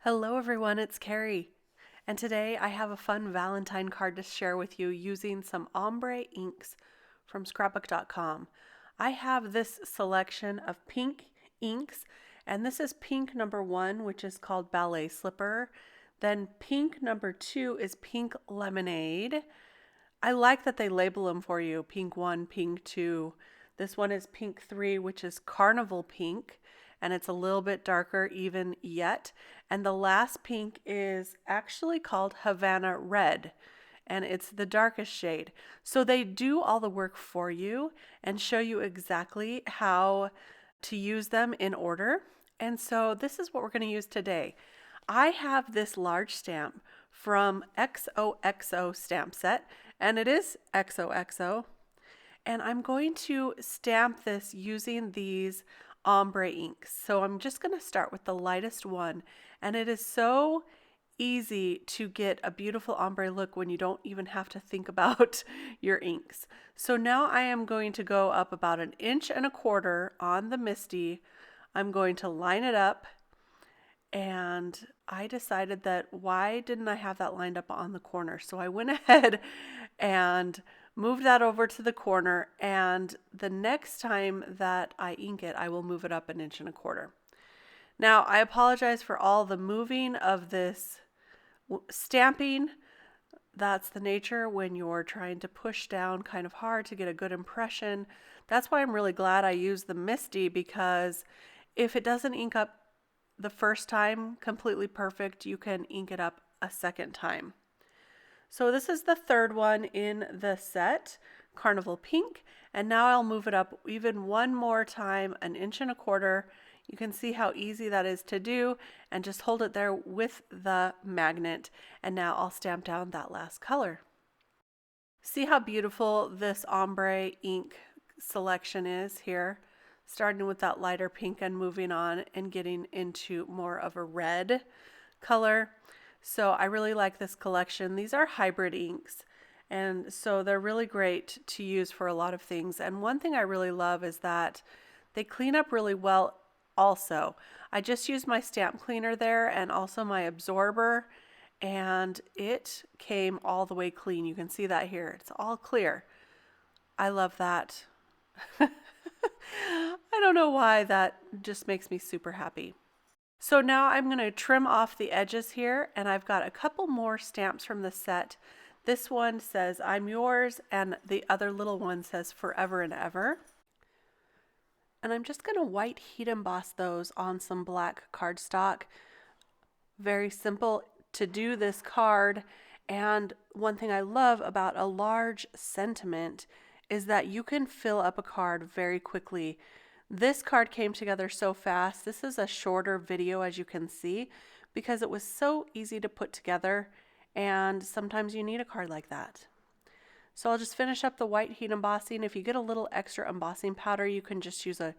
Hello everyone, it's Kari, and today I have a fun Valentine card to share with you using some ombre inks from scrapbook.com. I have this selection of pink inks, and this is pink number 1, which is called Ballet Slipper. Then pink number 2 is Pink Lemonade. I like that they label them for you, pink 1, pink 2. This one is pink 3, which is Carnival pink, and it's a little bit darker even yet. And the last pink is actually called Havana red, and it's the darkest shade. So they do all the work for you and show you exactly how to use them in order. And so this is what we're going to use today. I have this large stamp from XOXO stamp set, and it is XOXO. And I'm going to stamp this using these ombre inks. So I'm just going to start with the lightest one, and it is so easy to get a beautiful ombre look when you don't even have to think about your inks. So now I am going to go up about 1.25 inches on the Misty. I'm going to line it up, and I decided that why didn't I have that lined up on the corner? So I went ahead and moved that over to the corner, and the next time that I ink it, I will move it up 1.25 inches. Now, I apologize for all the moving of this stamping. That's the nature when you're trying to push down kind of hard to get a good impression. That's why I'm really glad I used the Misty, because if it doesn't ink up the first time completely perfect, you can ink it up a second time. So this is the third one in the set, Carnival Pink, and now I'll move it up even one more time, 1.25 inches. You can see how easy that is to do, and just hold it there with the magnet, and now I'll stamp down that last color. See how beautiful this ombre ink selection is here, starting with that lighter pink and moving on and getting into more of a red color. So I really like this collection. These are hybrid inks, and so they're really great to use for a lot of things. And one thing I really love is that they clean up really well also. I just used my stamp cleaner there and also my absorber, and it came all the way clean. You can see that here. It's all clear. I love that. I don't know why, that just makes me super happy. So now I'm going to trim off the edges here, and I've got a couple more stamps from the set. This one says I'm yours, and the other little one says forever and ever. And I'm just going to white heat emboss those on some black cardstock. Very simple to do this card, and one thing I love about a large sentiment is that you can fill up a card very quickly. This card came together so fast. This is a shorter video, as you can see, because it was so easy to put together, and sometimes you need a card like that. So I'll just finish up the white heat embossing. If you get a little extra embossing powder, you can just use a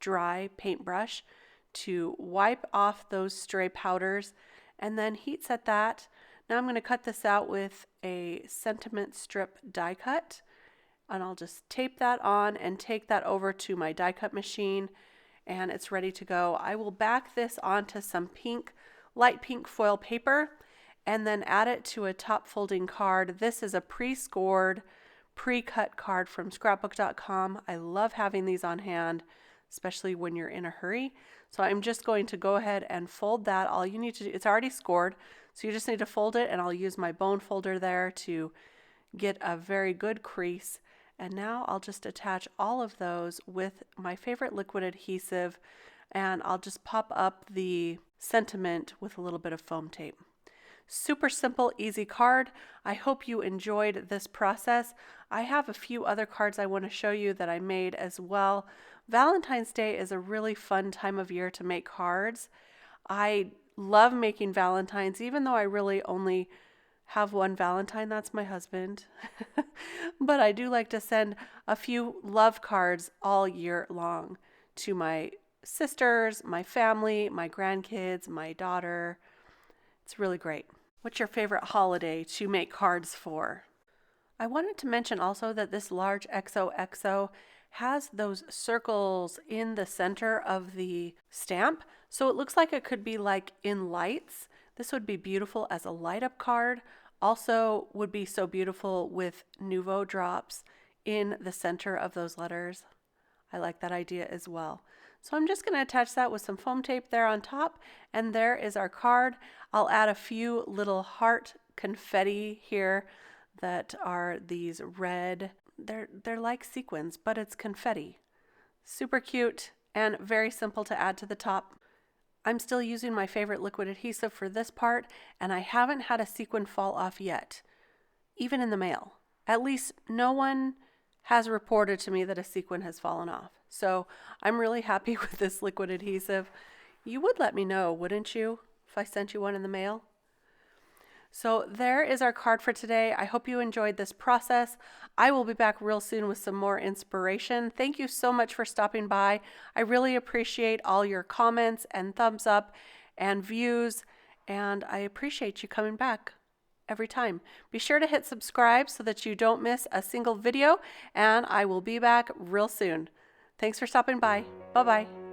dry paintbrush to wipe off those stray powders, and then heat set that. Now I'm going to cut this out with a sentiment strip die cut. And I'll just tape that on and take that over to my die cut machine, and it's ready to go. I will back this onto some pink, light pink foil paper, and then add it to a top folding card. This is a pre-scored, pre-cut card from scrapbook.com. I love having these on hand, especially when you're in a hurry. So I'm just going to go ahead and fold that. All you need to do, it's already scored, so you just need to fold it, and I'll use my bone folder there to get a very good crease. And now I'll just attach all of those with my favorite liquid adhesive, and I'll just pop up the sentiment with a little bit of foam tape. Super simple, easy card. I hope you enjoyed this process. I have a few other cards I want to show you that I made as well. Valentine's Day is a really fun time of year to make cards. I love making Valentines, even though I really only have one Valentine, that's my husband. But I do like to send a few love cards all year long to my sisters, my family, my grandkids, my daughter. It's really great. What's your favorite holiday to make cards for? I wanted to mention also that this large XOXO has those circles in the center of the stamp. So it looks like it could be like in lights. This would be beautiful as a light up card. Also would be so beautiful with Nouveau drops in the center of those letters. I like that idea as well. So I'm just going to attach that with some foam tape there on top, and there is our card. I'll add a few little heart confetti here that are these red, they're like sequins, but it's confetti. Super cute and very simple to add to the top. I'm still using my favorite liquid adhesive for this part, and I haven't had a sequin fall off yet, even in the mail. At least no one has reported to me that a sequin has fallen off. So I'm really happy with this liquid adhesive. You would let me know, wouldn't you, if I sent you one in the mail? So there is our card for today. I hope you enjoyed this process. I will be back real soon with some more inspiration. Thank you so much for stopping by. I really appreciate all your comments and thumbs up and views, and I appreciate you coming back every time. Be sure to hit subscribe so that you don't miss a single video, and I will be back real soon. Thanks for stopping by. Bye-bye.